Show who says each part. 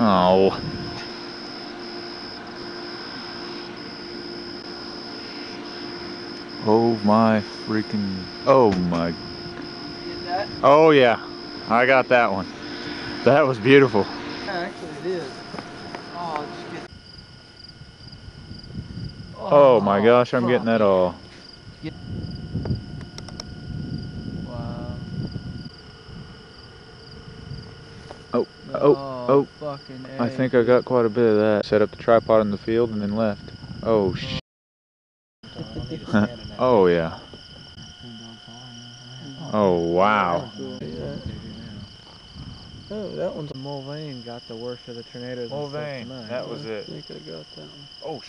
Speaker 1: Oh. Oh my freaking. Oh my.
Speaker 2: Get that?
Speaker 1: Oh yeah. I got that one. That was beautiful.
Speaker 2: Yeah, actually it is. Oh, just get.
Speaker 1: Oh my gosh, I'm getting that all.
Speaker 2: Wow.
Speaker 1: Oh,
Speaker 2: Oh, fucking A,
Speaker 1: I think I got quite a bit of that. Set up the tripod in the field and then left. Oh, oh, yeah. Oh, wow.
Speaker 2: Oh, that one's a Mulvane got the worst of the tornadoes.
Speaker 1: Mulvane, that was it.
Speaker 2: I think I got that one.
Speaker 1: Oh,